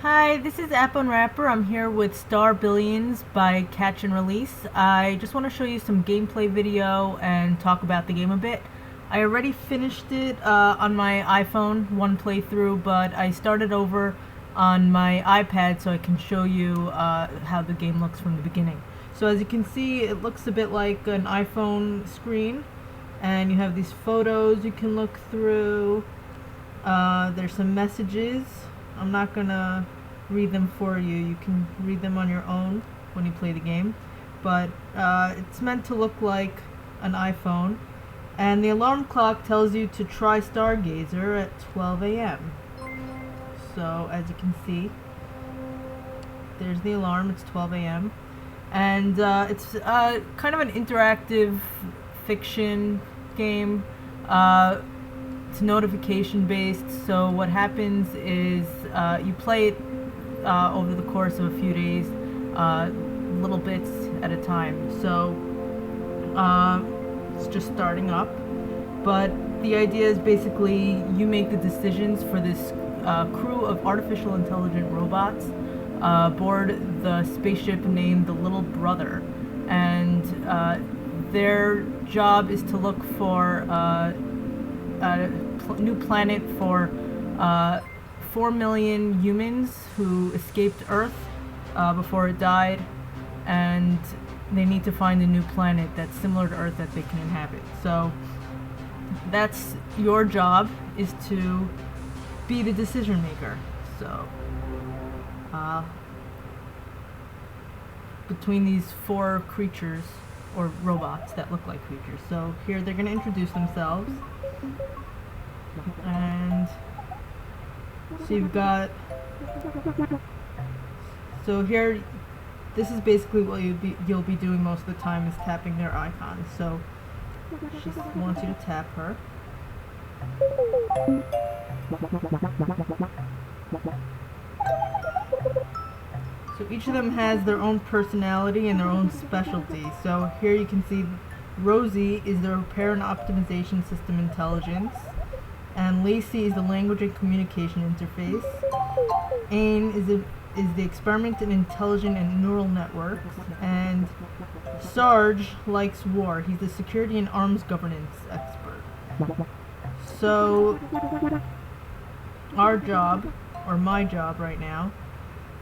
Hi, this is App Unwrapper. I'm here with Star Billions by Catch and Release. I just want to show you some gameplay video and talk about the game a bit. I already finished it on my iPhone, one playthrough, but I started over on my iPad so I can show you how the game looks from the beginning. So as you can see, it looks a bit like an iPhone screen, and you have these photos you can look through. There's some messages. I'm not gonna read them for you. You can read them on your own when you play the game. But it's meant to look like an iPhone. And the alarm clock tells you to try Stargazer at 12 a.m. So as you can see, there's the alarm. It's 12 a.m. And it's kind of an interactive fiction game. It's notification based, so what happens is you play it over the course of a few days, little bits at a time. So it's just starting up, but the idea is basically you make the decisions for this crew of artificial intelligent robots aboard the spaceship named the Little Brother, and their job is to look for a new planet for 4 million humans who escaped Earth before it died, and they need to find a new planet that's similar to Earth that they can inhabit. So that's your job, is to be the decision maker. So between these four creatures, or robots that look like creatures. So here they're going to introduce themselves. And so you've got, so here, this is basically what you'll be doing most of the time, is tapping their icons. So she wants you to tap her. So each of them has their own personality and their own specialty. So here you can see Rosie is the repair and optimization system intelligence, and Lacey is the language and communication interface. Ain is the experiment in intelligent and neural networks, and Sarge likes war. He's the security and arms governance expert. So our job, or my job right now,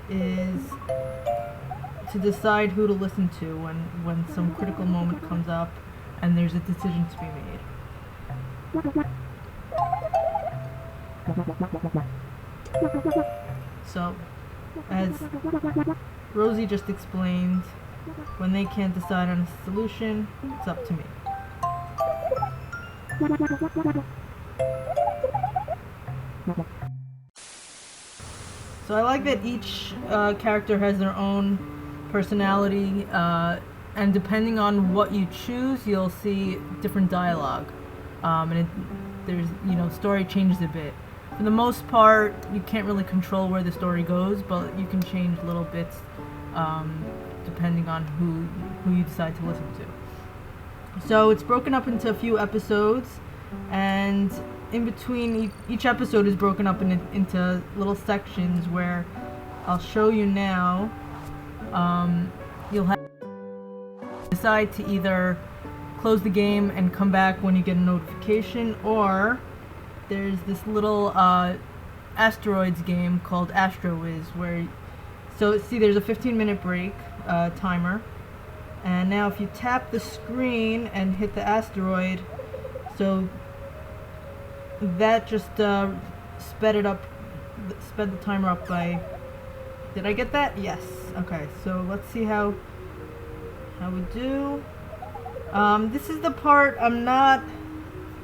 is to decide who to listen to when some critical moment comes up and there's a decision to be made. So, as Rosie just explained, when they can't decide on a solution, it's up to me. So I like that each character has their own personality, and depending on what you choose, you'll see different dialogue. And there's, story changes a bit. For the most part, you can't really control where the story goes, but you can change little bits depending on who you decide to listen to. So it's broken up into a few episodes, and in between each episode is broken up into little sections where I'll show you now. You'll have to decide to either close the game and come back when you get a notification, or there's this little Asteroids game called Asteroid, where, so see, there's a 15-minute break timer, and now if you tap the screen and hit the asteroid, so that just sped the timer up by, did I get that? Yes. Okay, so let's see how we do. This is the part I'm not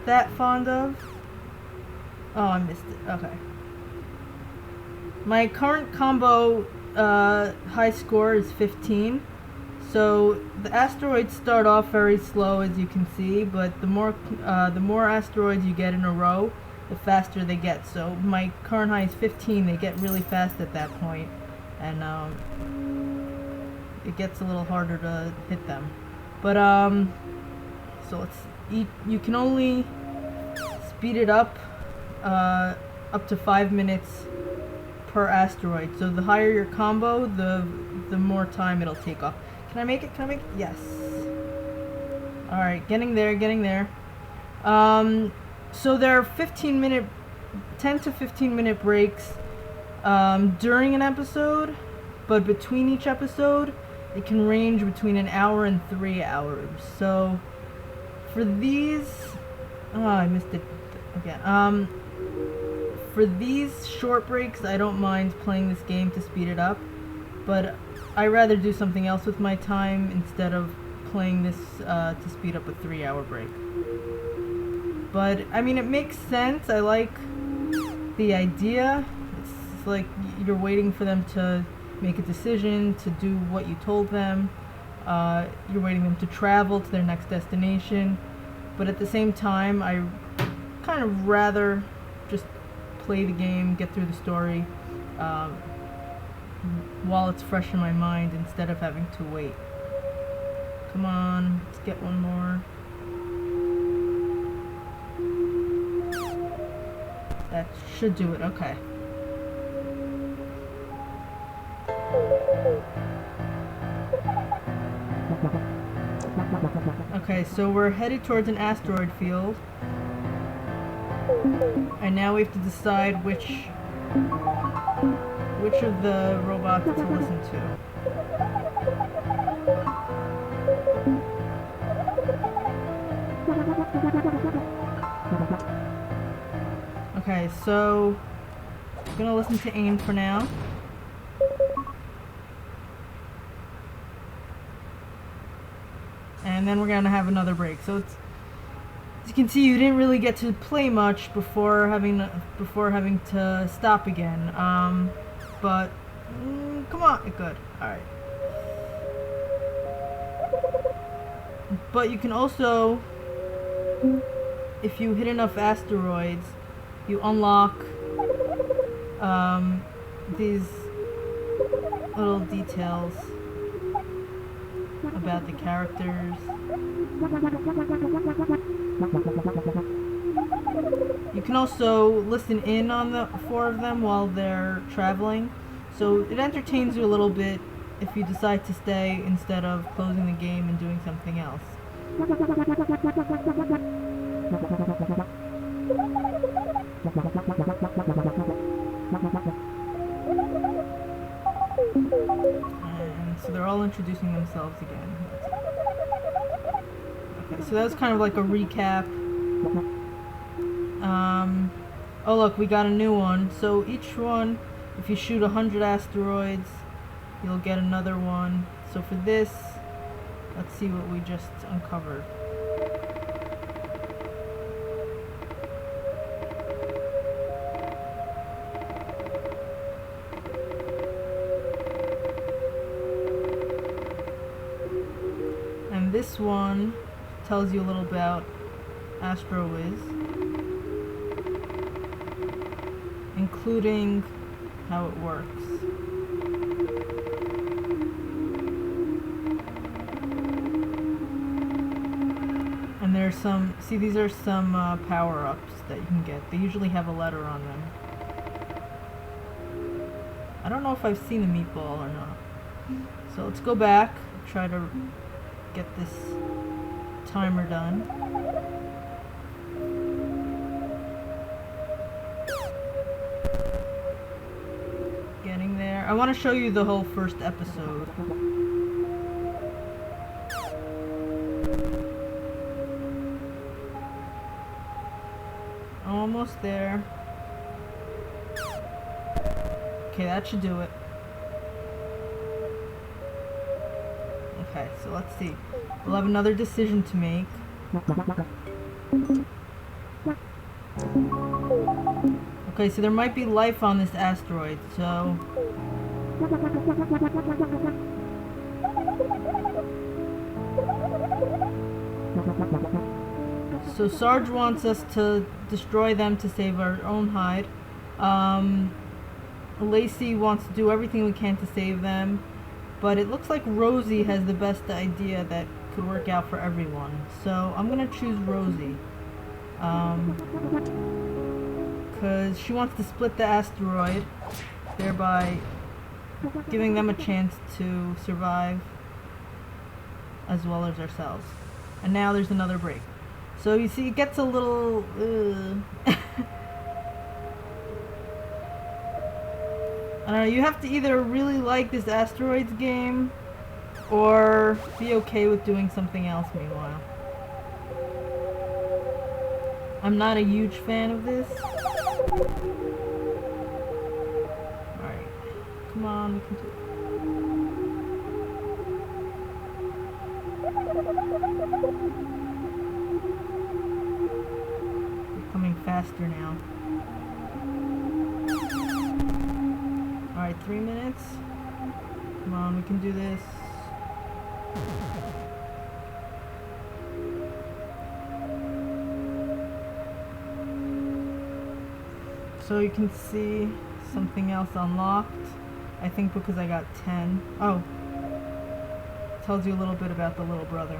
that fond of. Oh, I missed it. Okay. My current combo high score is 15. So the asteroids start off very slow, as you can see, but the more asteroids you get in a row, the faster they get. So my current high is 15. They get really fast at that point, and it gets a little harder to hit them. But so you can only speed it up to 5 minutes per asteroid. So the higher your combo, the more time it'll take off. Can I make it? Can I make it? Yes. Alright, getting there, getting there. So there are 10 to 15 minute breaks during an episode, but between each episode, it can range between an hour and 3 hours. So for these, I missed it again. For these short breaks, I don't mind playing this game to speed it up, but I'd rather do something else with my time instead of playing this to speed up a 3-hour break. But I mean, it makes sense. I like the idea. It's like you're waiting for them to make a decision, to do what you told them. You're waiting them to travel to their next destination. But at the same time, I kind of rather just play the game, get through the story while it's fresh in my mind instead of having to wait. Come on, let's get one more. That should do it, okay. Okay, so we're headed towards an asteroid field. And now we have to decide which of the robots to listen to. Okay, so I'm gonna listen to AIM for now. And then we're gonna have another break. So it's, as you can see, you didn't really get to play much before having to stop again. But come on, good. All right. But you can also, if you hit enough asteroids, you unlock these little details about the characters. You can also listen in on the 4 of them while they're traveling, so it entertains you a little bit if you decide to stay instead of closing the game and doing something else. And so they're all introducing themselves again. Okay, so that's kind of like a recap. Oh look, we got a new one. So each one, if you shoot 100 asteroids, you'll get another one. So for this, let's see what we just uncovered. And this one tells you a little about Asteroid, including how it works. And there's some, see, these are some power-ups that you can get. They usually have a letter on them. I don't know if I've seen the meatball or not. So let's go back, try to get this timer done. Getting there. I want to show you the whole first episode. Almost there. Okay, that should do it. Okay, so let's see. We'll have another decision to make. Okay, so there might be life on this asteroid, so... So Sarge wants us to destroy them to save our own hide. Lacey wants to do everything we can to save them. But it looks like Rosie has the best idea that could work out for everyone. So I'm gonna choose Rosie. Because she wants to split the asteroid thereby giving them a chance to survive as well as ourselves. And now there's another break. So you see, it gets a little I don't know, you have to either really like this Asteroids game or be okay with doing something else meanwhile. I'm not a huge fan of this. Alright. Come on, we can do it. We're coming faster now. Alright, 3 minutes. Come on, we can do this. So you can see something else unlocked. I think because I got 10. Oh. Tells you a little bit about the little brother.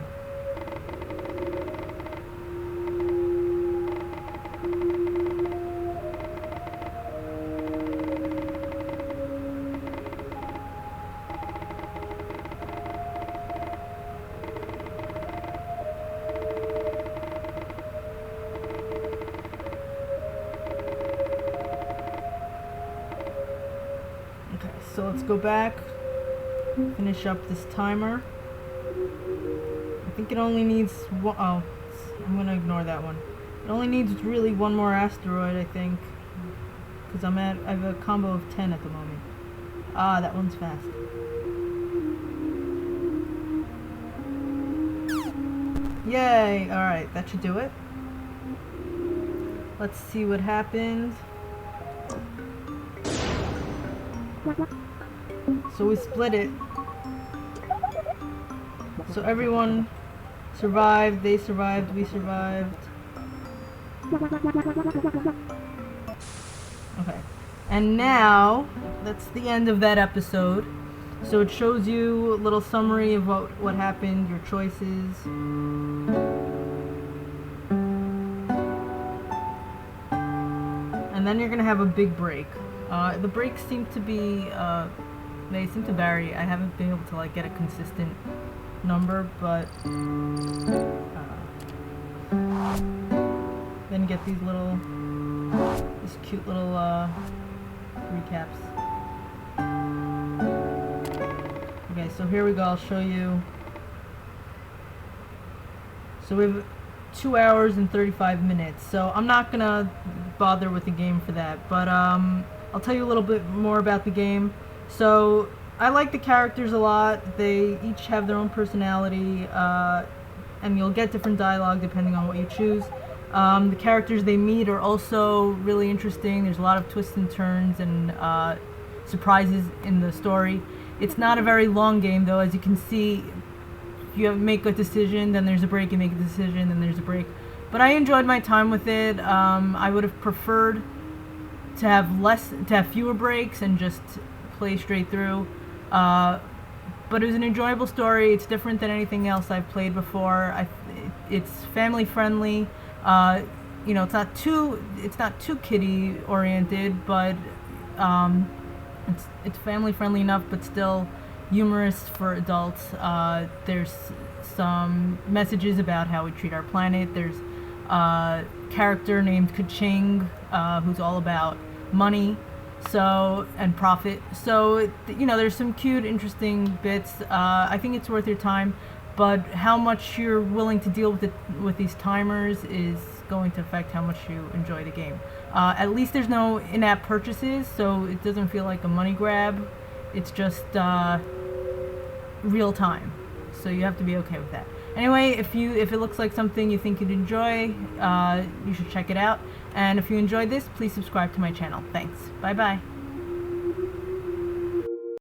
Okay, so let's go back, finish up this timer. I think it only needs one. Oh, I'm gonna ignore that one. It only needs really one more asteroid, I think, because I have a combo of 10 at the moment. Ah, that one's fast. Yay! All right, that should do it. Let's see what happened. So we split it. So everyone survived, they survived, we survived. Okay. And now, that's the end of that episode. So it shows you a little summary of what happened, your choices. And then you're gonna have a big break. The breaks seem to be, they seem to vary. I haven't been able to like get a consistent number, but then you get these cute little recaps. Okay, so here we go. I'll show you. So we have 2 hours and 35 minutes. So I'm not gonna bother with the game for that, but I'll tell you a little bit more about the game. So I like the characters a lot. They each have their own personality, and you'll get different dialogue depending on what you choose. The characters they meet are also really interesting. There's a lot of twists and turns and surprises in the story. It's not a very long game, though. As you can see, you make a decision, then there's a break, you make a decision, then there's a break. But I enjoyed my time with it. I would have preferred to have fewer breaks and just play straight through. But it was an enjoyable story. It's different than anything else I've played before. It's family friendly. You know, it's not too kiddie oriented, but it's family friendly enough, but still humorous for adults. There's some messages about how we treat our planet. There's a character named Kaching, who's all about money, and profit. So, you know, there's some cute, interesting bits. I think it's worth your time, but how much you're willing to deal with these timers is going to affect how much you enjoy the game. At least there's no in-app purchases, so it doesn't feel like a money grab. It's just real time, so you have to be okay with that. Anyway, if it looks like something you think you'd enjoy, you should check it out. And if you enjoyed this, please subscribe to my channel. Thanks. Bye bye.